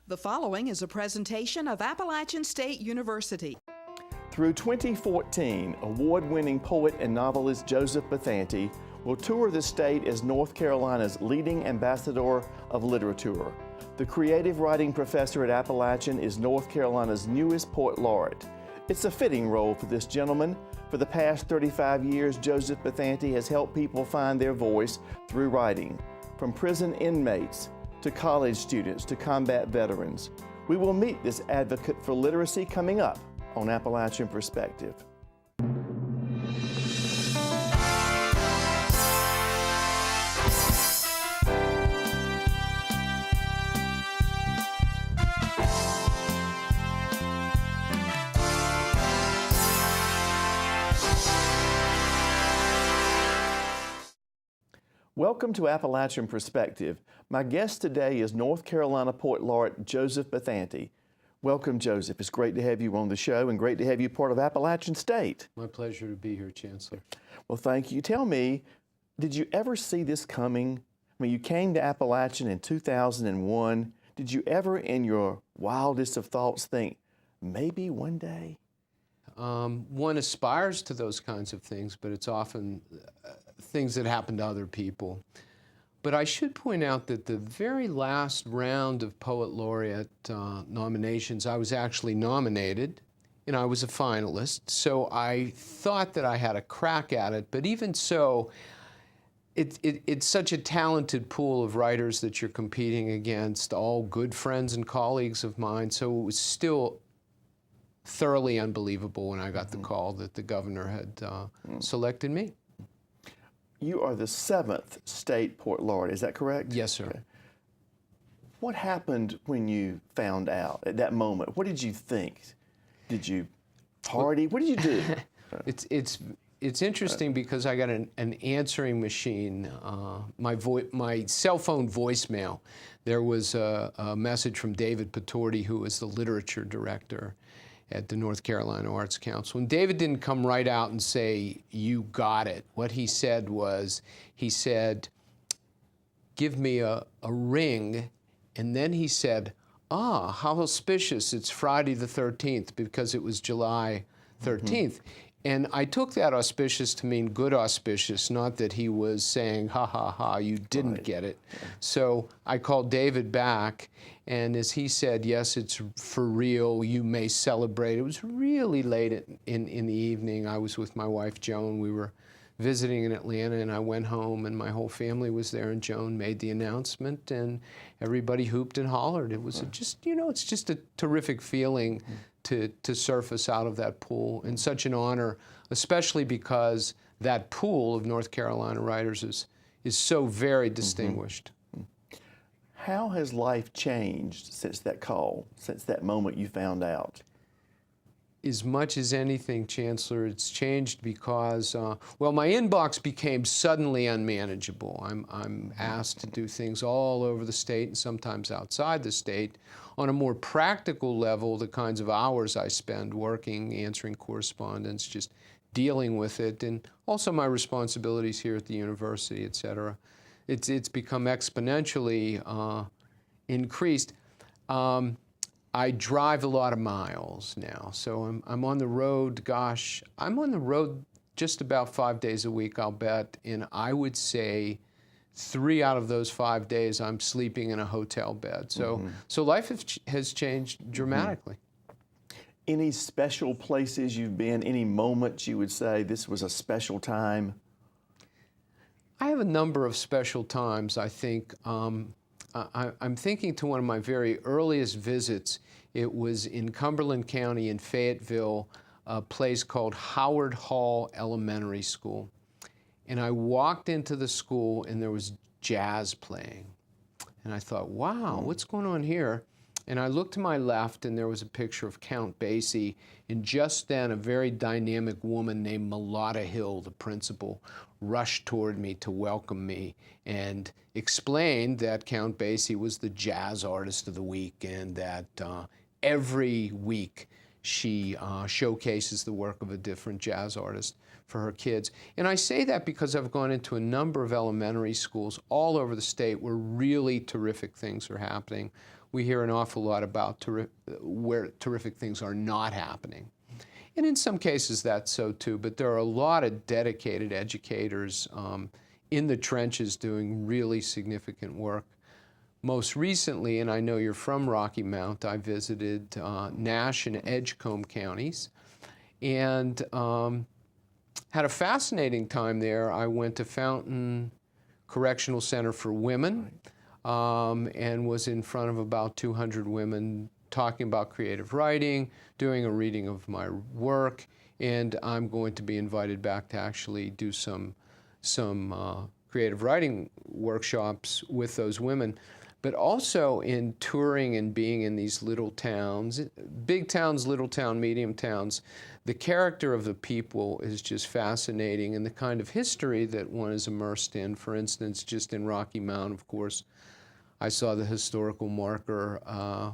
The following is a presentation of Appalachian State University. Through 2014, award-winning poet and novelist Joseph Bathanti will tour the state as North Carolina's leading ambassador of literature. The creative writing professor at Appalachian is North Carolina's newest Poet Laureate. It's a fitting role for this gentleman. For the past 35 years, Joseph Bathanti has helped people find their voice through writing, from prison inmates to college students to combat veterans. We will meet this advocate for literacy coming up on Appalachian Perspective. Welcome to Appalachian Perspective. My guest today is North Carolina Poet Laureate Joseph Bathanti. Welcome, Joseph. It's great to have you on the show and great to have you part of Appalachian State. My pleasure to be here, Chancellor. Well, thank you. Tell me, did you ever see this coming? I mean, you came to Appalachian in 2001. Did you ever, in your wildest of thoughts, think, maybe one day? One aspires to those kinds of things, but it's often things that happen to other people. But I should point out that the very last round of Poet Laureate nominations, I was actually nominated, and I was a finalist, so I thought that I had a crack at it. But even so, it's such a talented pool of writers that you're competing against, all good friends and colleagues of mine, so it was still thoroughly unbelievable when I got the call that the governor had selected me. You are the 7th state Poet Laureate, is that correct? Yes, sir. Okay. What happened when you found out at that moment? What did you think? Did you party? What did you do? It's interesting because I got an answering machine, my cell phone voicemail. There was a message from David Patorti, who was the literature director at the North Carolina Arts Council. And David didn't come right out and say, "You got it." What he said was, he said, "Give me a ring." And then he said, "Ah, how auspicious, it's Friday the 13th, because it was July 13th. And I took that auspicious to mean good auspicious, not that he was saying, "Ha, ha, ha, you didn't get it." Yeah. So I called David back, and as he said, "Yes, it's for real, you may celebrate." It was really late in the evening. I was with my wife, Joan. We were visiting in Atlanta, and I went home, and my whole family was there, and Joan made the announcement, and everybody hooped and hollered. It was just, it's just a terrific feeling to surface out of that pool, and such an honor, especially because that pool of North Carolina writers is so very distinguished. How has life changed since that call, since that moment you found out? As much as anything, Chancellor, it's changed because, well, my inbox became suddenly unmanageable. I'm asked to do things all over the state and sometimes outside the state. On a more practical level, the kinds of hours I spend working, answering correspondence, just dealing with it, and also my responsibilities here at the university, et cetera, it's become exponentially increased. I drive a lot of miles now, so I'm on the road, gosh, I'm on the road just about 5 days a week, I'll bet, and I would say 3 out of those 5 days I'm sleeping in a hotel bed. So, so life has changed dramatically. Any special places you've been, any moments you would say this was a special time? I have a number of special times, I think. I'm thinking to one of my very earliest visits. It was in Cumberland County in Fayetteville, a place called Howard Hall Elementary School. And I walked into the school and there was jazz playing. And I thought, wow, what's going on here? And I looked to my left and there was a picture of Count Basie. And just then a very dynamic woman named Mulata Hill, the principal, rushed toward me to welcome me and explained that Count Basie was the jazz artist of the week and that every week she showcases the work of a different jazz artist for her kids. And I say that because I've gone into a number of elementary schools all over the state where really terrific things are happening we hear an awful lot about where terrific things are not happening. And in some cases that's so too, but there are a lot of dedicated educators in the trenches doing really significant work. Most recently, and I know you're from Rocky Mount, I visited Nash and Edgecombe counties and had a fascinating time there. I went to Fountain Correctional Center for Women and was in front of about 200 women talking about creative writing, doing a reading of my work, and I'm going to be invited back to actually do some creative writing workshops with those women. But also in touring and being in these little towns, big towns, little town, medium towns, the character of the people is just fascinating, and the kind of history that one is immersed in. For instance, just in Rocky Mount, of course, I saw the historical marker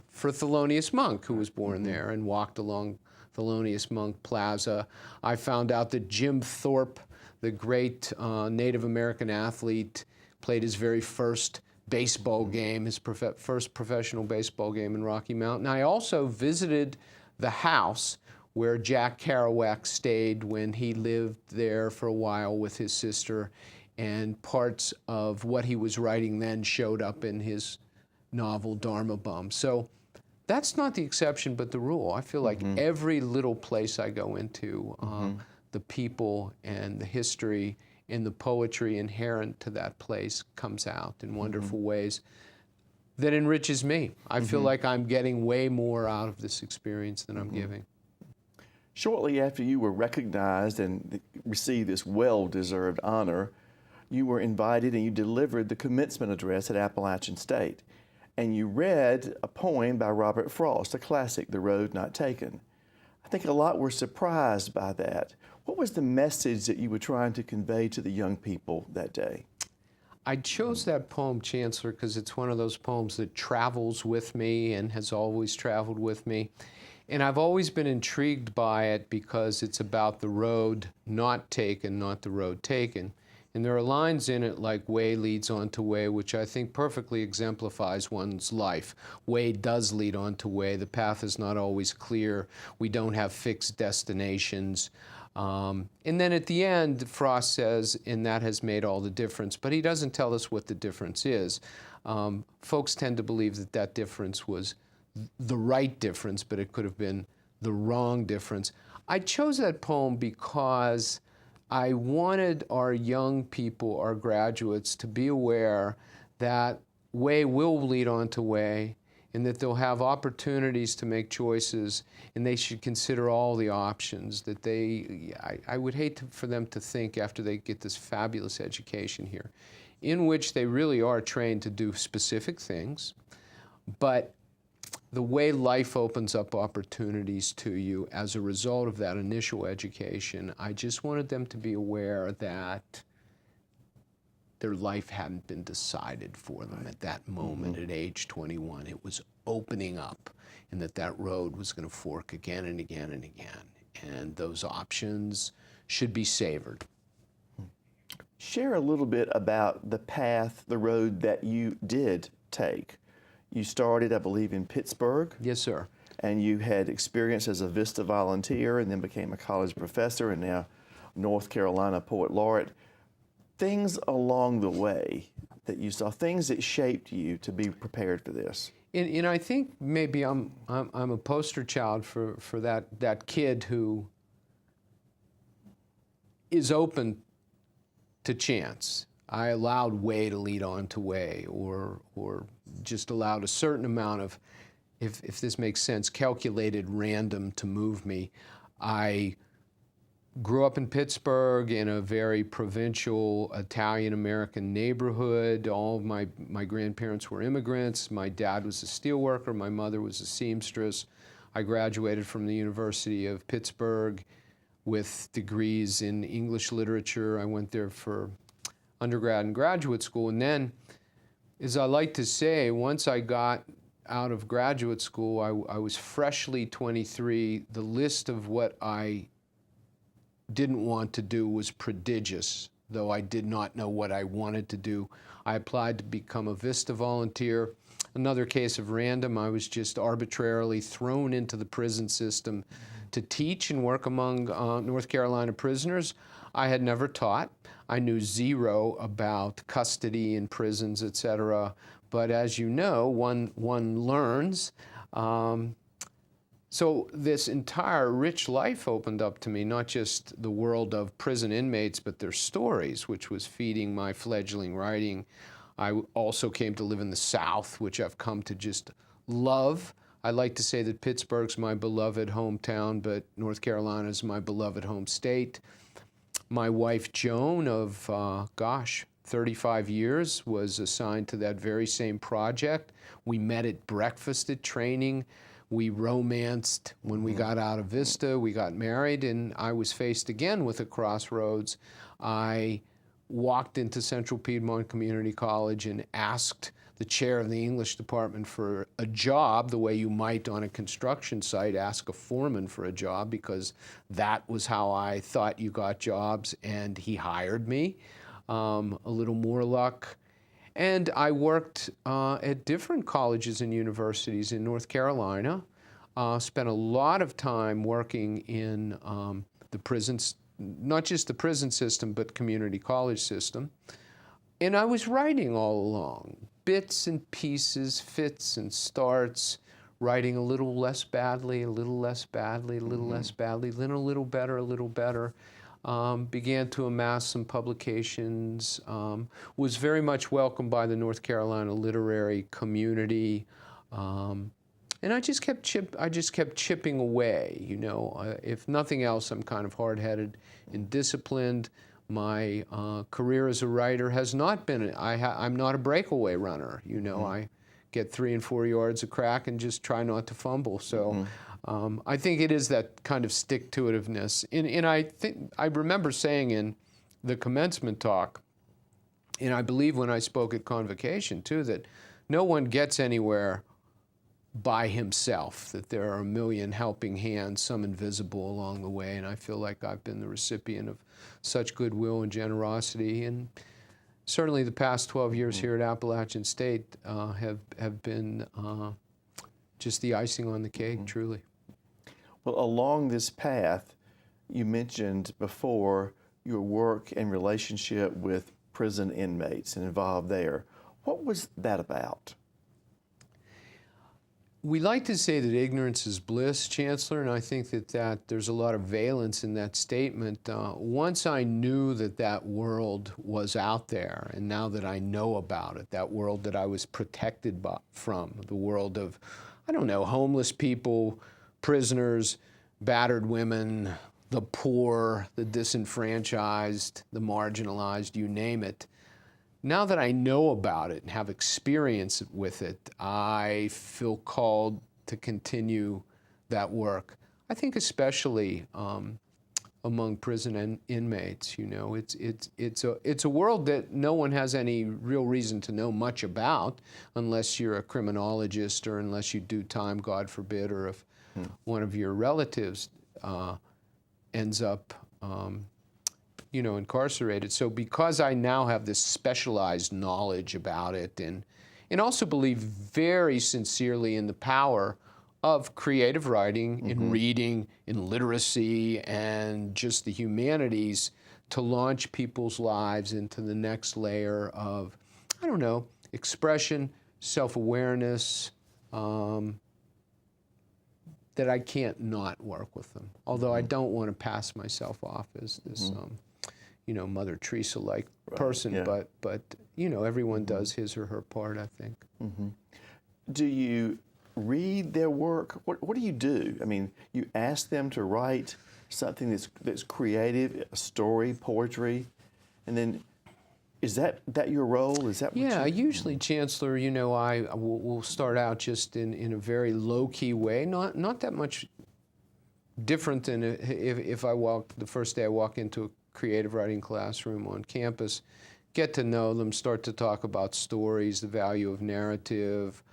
for Thelonious Monk, who was born there, and walked along Thelonious Monk Plaza. I found out that Jim Thorpe, the great Native American athlete, played his very first baseball game, his first professional baseball game in Rocky Mount. And I also visited the house where Jack Kerouac stayed when he lived there for a while with his sister, and parts of what he was writing then showed up in his novel Dharma Bum. So that's not the exception but the rule. I feel like every little place I go into, the people and the history and the poetry inherent to that place comes out in wonderful ways that enriches me. I feel like I'm getting way more out of this experience than I'm giving. Shortly after you were recognized and received this well-deserved honor, you were invited and you delivered the commencement address at Appalachian State. And you read a poem by Robert Frost, a classic, The Road Not Taken. I think a lot were surprised by that. What was the message that you were trying to convey to the young people that day? I chose that poem, Chancellor, because it's one of those poems that travels with me and has always traveled with me. And I've always been intrigued by it because it's about the road not taken, not the road taken. And there are lines in it like way leads on to way, which I think perfectly exemplifies one's life. Way does lead on to way. The path is not always clear. We don't have fixed destinations. And then at the end, Frost says, and that has made all the difference. But he doesn't tell us what the difference is. Folks tend to believe that that difference was the right difference, but it could have been the wrong difference. I chose that poem because I wanted our young people, our graduates, to be aware that way will lead on to way, and that they'll have opportunities to make choices, and they should consider all the options. That I would hate for them to think after they get this fabulous education here, in which they really are trained to do specific things, but the way life opens up opportunities to you as a result of that initial education, I just wanted them to be aware that their life hadn't been decided for them at that moment at age 21. It was opening up, and that road was going to fork again and again and again. And those options should be savored. Share a little bit about the path, the road that you did take. You started, I believe, in Pittsburgh. Yes, sir. And you had experience as a Vista volunteer and then became a college professor and now North Carolina Poet Laureate. Things along the way that you saw, things that shaped you to be prepared for this. And I think maybe I'm a poster child for that kid who is open to chance. I allowed way to lead on to way, or just allowed a certain amount of, if this makes sense, calculated random to move me. I grew up in Pittsburgh in a very provincial Italian-American neighborhood. All of my grandparents were immigrants. My dad was a steelworker. My mother was a seamstress. I graduated from the University of Pittsburgh with degrees in English literature. I went there for undergrad and graduate school. And then, as I like to say, once I got out of graduate school, I was freshly 23. The list of what I didn't want to do was prodigious. though I did not know what I wanted to do. I applied to become a VISTA volunteer. Another case of random, I was just arbitrarily thrown into the prison system to teach and work among North Carolina prisoners. I had never taught. I knew zero about custody in prisons, etc. But as you know, one learns. So this entire rich life opened up to me, not just the world of prison inmates, but their stories, which was feeding my fledgling writing. I also came to live in the South, which I've come to just love. I like to say that Pittsburgh's my beloved hometown, but North Carolina's my beloved home state. My wife, Joan, of, 35 years, was assigned to that very same project. We met at breakfast at training. We romanced when we got out of VISTA. We got married, and I was faced again with a crossroads. I walked into Central Piedmont Community College and asked the chair of the English department for a job, the way you might on a construction site ask a foreman for a job, because that was how I thought you got jobs, and he hired me. A little more luck. And I worked at different colleges and universities in North Carolina, spent a lot of time working in the prisons, not just the prison system, but community college system. And I was writing all along, bits and pieces, fits and starts, writing a little less badly, a little less badly, a little less badly, then a little better, a little better. Began to amass some publications, was very much welcomed by the North Carolina literary community, and I just kept chipping away. You know, if nothing else, I'm kind of hard-headed and disciplined. My career as a writer has not been. I'm not a breakaway runner. You know, I get 3 and 4 yards of crack and just try not to fumble. So. I think it is that kind of stick-to-itiveness. And I remember saying in the commencement talk, and I believe when I spoke at Convocation too, that no one gets anywhere by himself, that there are a million helping hands, some invisible along the way, and I feel like I've been the recipient of such goodwill and generosity. And certainly the past 12 years here at Appalachian State have been just the icing on the cake, truly. Well, along this path, you mentioned before your work and relationship with prison inmates and involved there. What was that about? We like to say that ignorance is bliss, Chancellor, and I think that there's a lot of valence in that statement. Once I knew that world was out there, and now that I know about it, that world that I was protected from, the world of, I don't know, homeless people, prisoners, battered women, the poor, the disenfranchised, the marginalized, you name it. Now that I know about it and have experience with it, I feel called to continue that work. I think especially among prison inmates. You know, it's a world that no one has any real reason to know much about, unless you're a criminologist or unless you do time, God forbid, or if one of your relatives ends up incarcerated. So because I now have this specialized knowledge about it, and also believe very sincerely in the power of creative writing, in reading, in literacy, and just the humanities to launch people's lives into the next layer of, I don't know, expression, self-awareness, that I can't not work with them. Although I don't want to pass myself off as this Mother Teresa-like person, yeah. but everyone does his or her part, I think. Do you read their work? What do you do? I mean, you ask them to write something that's creative, a story, poetry, and then is that your role? Is that what Yeah, usually, Chancellor, I will start out just in a very low-key way, not that much different than if the first day I walk into a creative writing classroom on campus, get to know them, start to talk about stories, the value of narrative,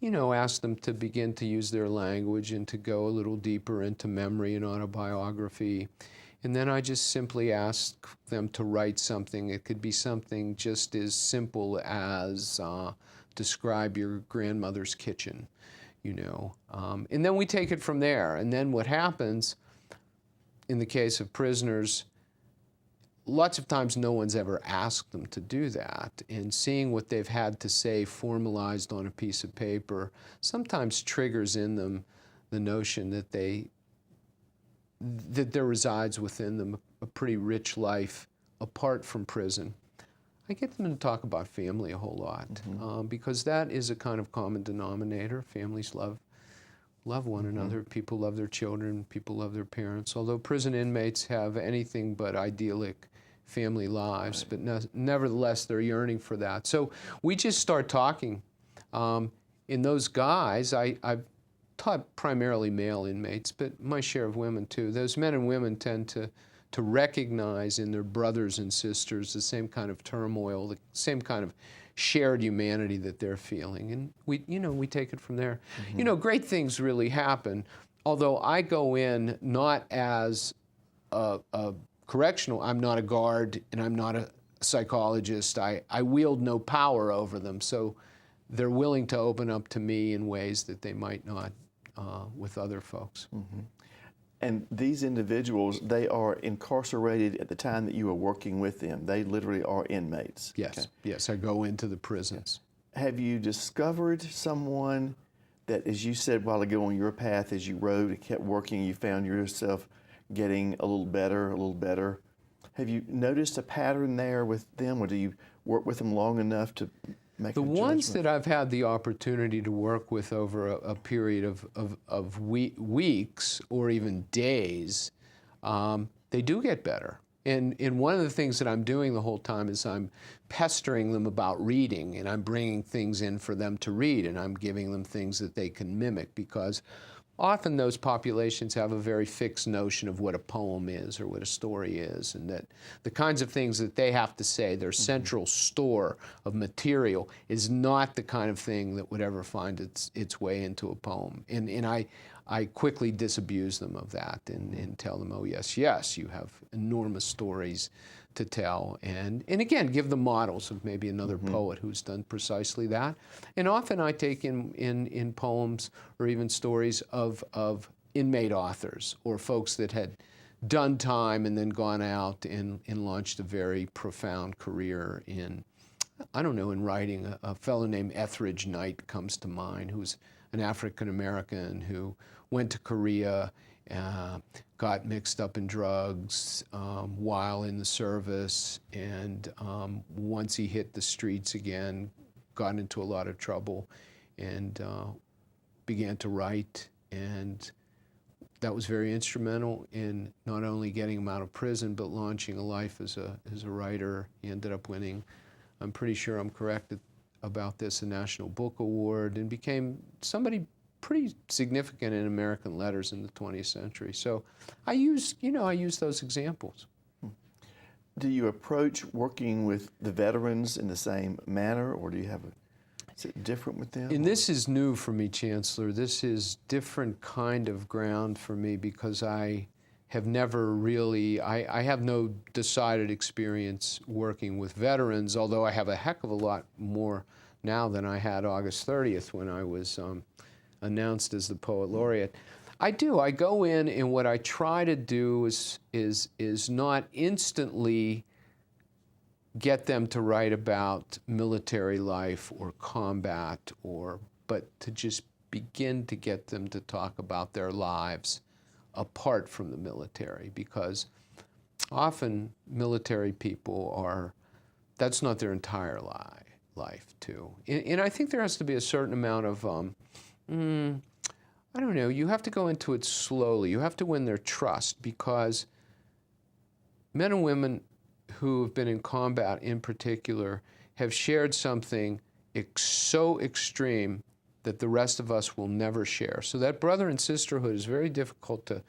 ask them to begin to use their language and to go a little deeper into memory and autobiography. And then I just simply ask them to write something. It could be something just as simple as describe your grandmother's kitchen, you know. And then we take it from there. And then what happens in the case of prisoners, lots of times no one's ever asked them to do that. And seeing what they've had to say formalized on a piece of paper sometimes triggers in them the notion that there resides within them a pretty rich life apart from prison. I get them to talk about family a whole lot, because that is a kind of common denominator. Families love one another. People love their children. People love their parents. Although prison inmates have anything but idyllic family lives, but nevertheless they're yearning for that. So we just start talking. In those guys, I've taught primarily male inmates, but my share of women too. Those men and women tend to recognize in their brothers and sisters the same kind of turmoil, the same kind of shared humanity that they're feeling, and we take it from there. You know, great things really happen. Although I go in not as a correctional, I'm not a guard and I'm not a psychologist. I wield no power over them, so they're willing to open up to me in ways that they might not with other folks. And these individuals, they are incarcerated at the time that you are working with them. They literally are inmates. Yes, okay. Yes, I go into the prisons. Have you discovered someone that, as you said a while ago on your path, as you rode and kept working, you found yourself getting a little better? Have you noticed a pattern there with them, or do you work with them long enough to make the ones that I've had the opportunity to work with over a period of weeks or even days, they do get better. And one of the things that I'm doing the whole time is I'm pestering them about reading, and I'm bringing things in for them to read, and I'm giving them things that they can mimic, because often those populations have a very fixed notion of what a poem is or what a story is, and that the kinds of things that they have to say, their central store of material, is not the kind of thing that would ever find its way into a poem. And I quickly disabuse them of that and tell them, oh yes, you have enormous stories to tell, and again, give them models of maybe another poet who's done precisely that. And often I take in poems or even stories of inmate authors or folks that had done time and then gone out and launched a very profound career in, I don't know, in writing. A fellow named Etheridge Knight comes to mind, who's an African American who went to Korea, got mixed up in drugs while in the service, and once he hit the streets again, got into a lot of trouble and began to write, and that was very instrumental in not only getting him out of prison, but launching a life as a writer. He ended up winning, I'm pretty sure I'm correct about this, a National Book Award, and became somebody pretty significant in American letters in the 20th century. So I use those examples. Do you approach working with the veterans in the same manner, or do you have is it different with them? And this is new for me, Chancellor. This is different kind of ground for me, because I have never really, I have no decided experience working with veterans, although I have a heck of a lot more now than I had August 30th when I was announced as the Poet Laureate. I go in, and what I try to do is not instantly get them to write about military life or combat, but to just begin to get them to talk about their lives apart from the military, because often military people that's not their entire life too. And I think there has to be a certain amount of I don't know, you have to go into it slowly. You have to win their trust, because men and women who have been in combat in particular have shared something so extreme that the rest of us will never share. So that brother and sisterhood is very difficult to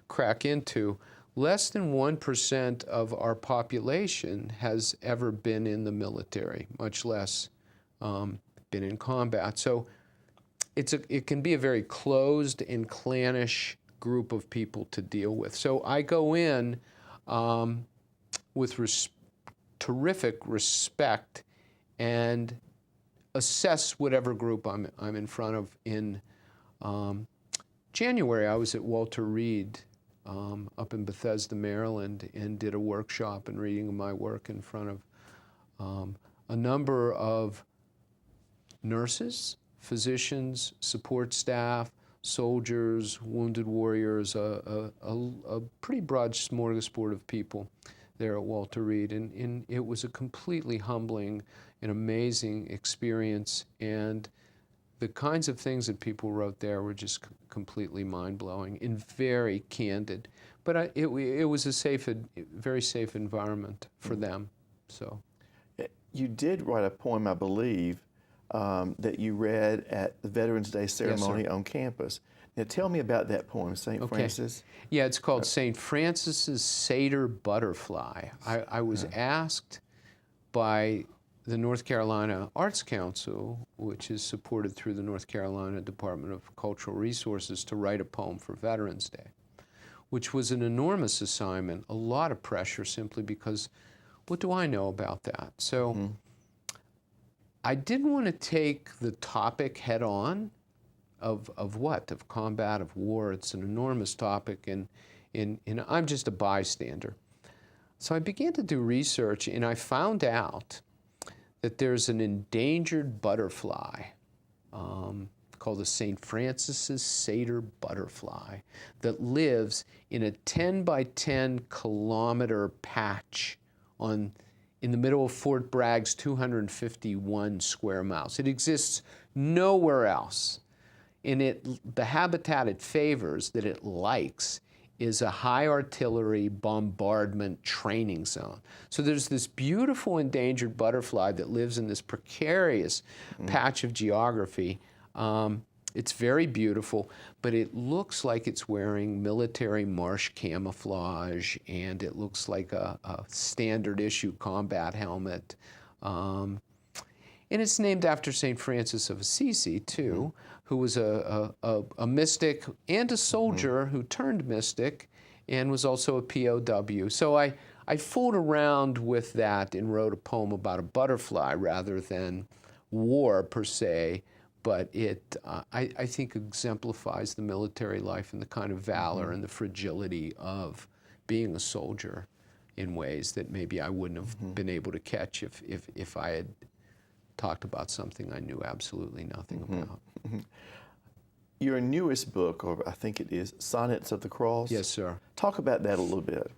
crack into. Less than 1% of our population has ever been in the military, much less been in combat. So it can be a very closed and clannish group of people to deal with. So I go in with terrific respect and assess whatever group I'm in front of. In January, I was at Walter Reed up in Bethesda, Maryland, and did a workshop and reading of my work in front of a number of nurses, physicians, support staff, soldiers, wounded warriors, a pretty broad smorgasbord of people there at Walter Reed. And it was a completely humbling and amazing experience. And the kinds of things that people wrote there were just completely mind-blowing and very candid. But it was a very safe environment for them. So, you did write a poem, I believe, that you read at the Veterans Day ceremony on campus. Now, tell me about that poem, St. Francis. Yeah, it's called St. Francis's Satyr Butterfly. I was asked by the North Carolina Arts Council, which is supported through the North Carolina Department of Cultural Resources, to write a poem for Veterans Day, which was an enormous assignment, a lot of pressure, simply because what do I know about that? So I didn't want to take the topic head on of combat, of war. It's an enormous topic, and I'm just a bystander. So I began to do research, and I found out that there's an endangered butterfly called the St. Francis's Satyr Butterfly that lives in a 10 by 10 kilometer patch in the middle of Fort Bragg's 251 square miles. It exists nowhere else. And the habitat it favors, that it likes, is a high artillery bombardment training zone. So there's this beautiful endangered butterfly that lives in this precarious patch of geography. It's very beautiful, but it looks like it's wearing military marsh camouflage, and it looks like a standard issue combat helmet. And it's named after St. Francis of Assisi, too, who was a mystic and a soldier who turned mystic and was also a POW. So I fooled around with that and wrote a poem about a butterfly rather than war per se, but it, I think, exemplifies the military life and the kind of valor and the fragility of being a soldier in ways that maybe I wouldn't have been able to catch if I had talked about something I knew absolutely nothing about. Your newest book, or I think it is, Sonnets of the Cross. Yes, sir. Talk about that a little bit.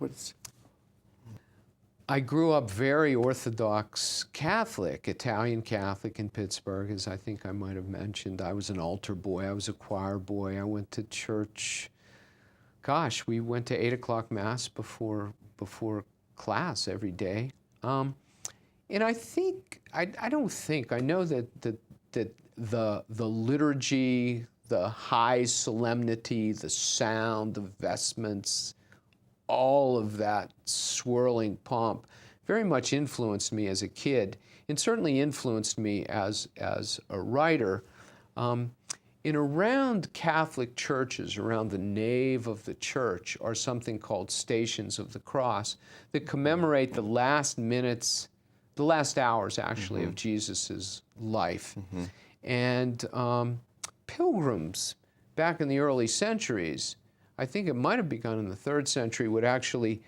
I grew up very Orthodox Catholic, Italian Catholic in Pittsburgh, as I think I might have mentioned. I was an altar boy. I was a choir boy. I went to church. Gosh, we went to 8 o'clock Mass before class every day. And I think, I know that the liturgy, the high solemnity, the sound, the vestments, all of that swirling pomp very much influenced me as a kid, and certainly influenced me as a writer. In around Catholic churches, around the nave of the church, are something called Stations of the Cross that commemorate the last minutes, the last hours actually, of Jesus's life. And pilgrims back in the early centuries, I think it might have begun in the 3rd century, would actually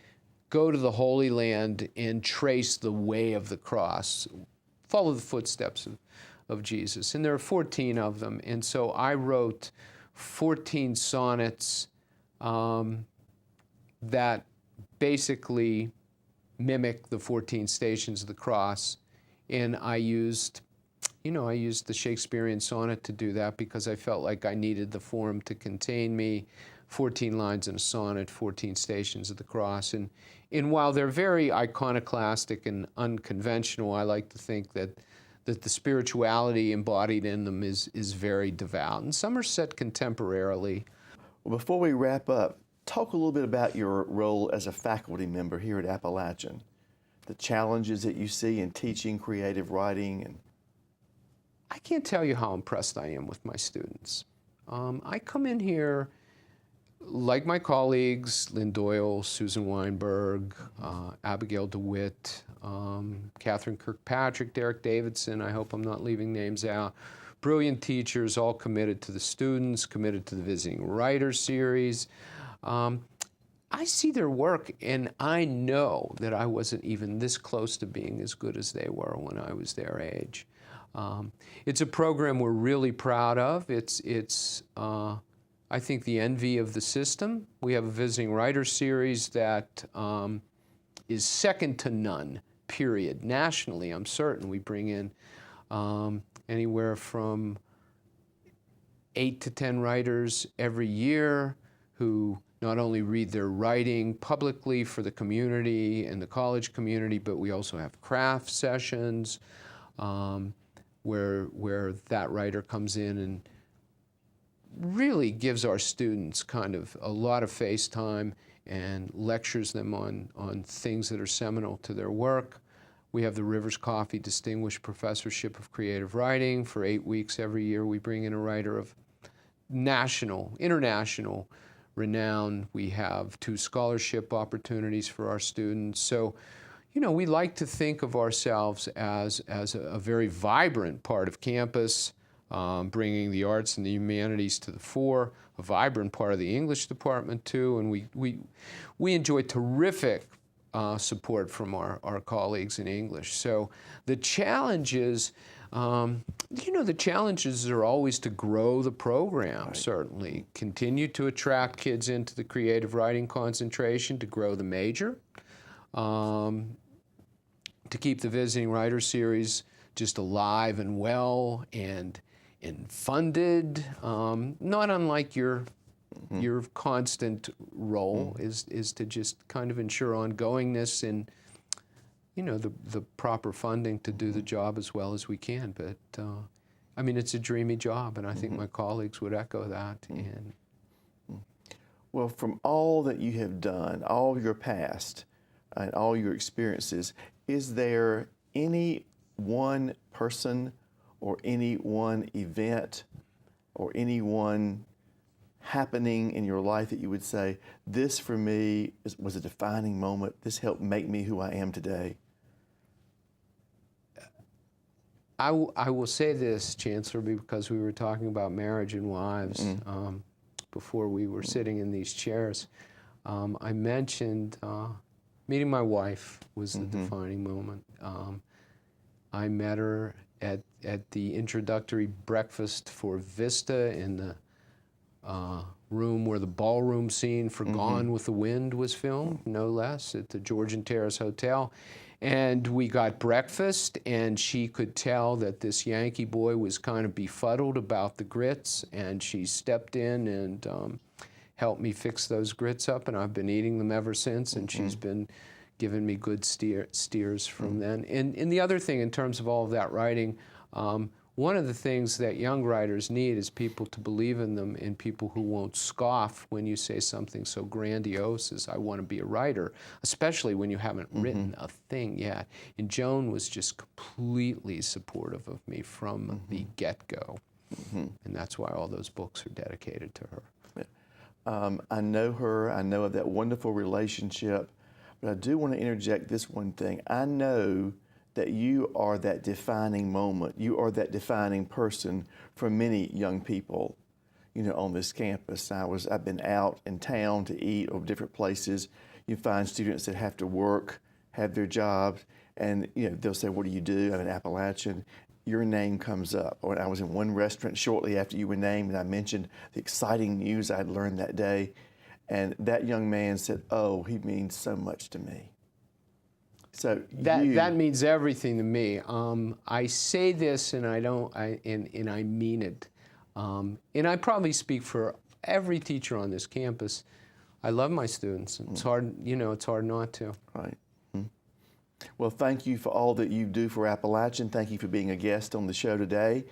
go to the Holy Land and trace the way of the cross, follow the footsteps of Jesus. And there are 14 of them. And so I wrote 14 sonnets that basically mimic the 14 stations of the cross. And I used the Shakespearean sonnet to do that because I felt like I needed the form to contain me. 14 lines in a sonnet, 14 stations of the cross. And while they're very iconoclastic and unconventional, I like to think that the spirituality embodied in them is very devout. And some are set contemporarily. Well, before we wrap up, talk a little bit about your role as a faculty member here at Appalachian, the challenges that you see in teaching creative writing. And I can't tell you how impressed I am with my students. I come in here like my colleagues, Lynn Doyle, Susan Weinberg, Abigail DeWitt, Catherine Kirkpatrick, Derek Davidson, I hope I'm not leaving names out, brilliant teachers, all committed to the students, committed to the Visiting Writer Series. I see their work, and I know that I wasn't even this close to being as good as they were when I was their age. It's a program we're really proud of. It's I think, the envy of the system. We have a Visiting Writer Series that is second to none, period. Nationally, I'm certain we bring in anywhere from 8 to 10 writers every year who not only read their writing publicly for the community and the college community, but we also have craft sessions where that writer comes in and really gives our students kind of a lot of face time and lectures them on things that are seminal to their work. We have the Rivers Coffee Distinguished Professorship of Creative Writing. For 8 weeks every year, we bring in a writer of national, international renown. We have 2 scholarship opportunities for our students. So, you know, we like to think of ourselves as a very vibrant part of campus, bringing the arts and the humanities to the fore, a vibrant part of the English department too, and we enjoy terrific support from our colleagues in English. So the challenges, you know, the challenges are always to grow the program, right. Certainly. Continue to attract kids into the creative writing concentration, to grow the major, to keep the Visiting Writer Series just alive and well and funded, not unlike your constant role is to just kind of ensure ongoingness and, you know, the proper funding to do the job as well as we can. But I mean, it's a dreamy job, and I think my colleagues would echo that. And well, from all that you have done, all your past and all your experiences, is there any one person or any one event or any one happening in your life that you would say, this for me was a defining moment, this helped make me who I am today? I will say this, Chancellor, because we were talking about marriage and wives before we were sitting in these chairs. I mentioned meeting my wife was the defining moment. I met her at the introductory breakfast for Vista in the room where the ballroom scene for Gone with the Wind was filmed, no less, at the Georgian Terrace Hotel. And we got breakfast, and she could tell that this Yankee boy was kind of befuddled about the grits, and she stepped in and helped me fix those grits up, and I've been eating them ever since, and she's been giving me good steers from then. And the other thing in terms of all of that writing, one of the things that young writers need is people to believe in them, and people who won't scoff when you say something so grandiose as, I want to be a writer, especially when you haven't written a thing yet. And Joan was just completely supportive of me from the get-go. And that's why all those books are dedicated to her. I know her, I know of that wonderful relationship, but I do want to interject this one thing. I know that you are that defining moment. You are that defining person for many young people, you know, on this campus. I've been out in town to eat or different places. You find students that have to work, have their jobs, and you know, they'll say, what do you do? I'm an Appalachian. Your name comes up. Or I was in one restaurant shortly after you were named, and I mentioned the exciting news I'd learned that day. And that young man said, oh, he means so much to me. So that means everything to me. I say this, and I mean it. And I probably speak for every teacher on this campus. I love my students. It's hard, you know, it's hard not to. Right. Well, thank you for all that you do for Appalachian. Thank you for being a guest on the show today.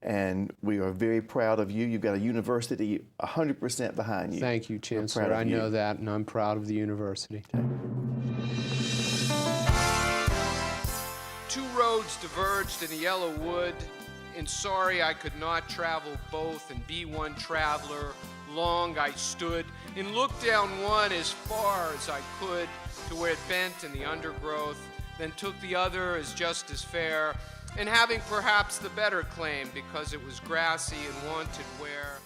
And we are very proud of you. You've got a university 100% behind you. Thank you, Chancellor. I know that, and I'm proud of the university. Okay. Two roads diverged in the Yellow Wood, and sorry I could not travel both and be one traveler. Long I stood and looked down one as far as I could to where it bent in the undergrowth, then took the other as just as fair, and having perhaps the better claim because it was grassy and wanted wear.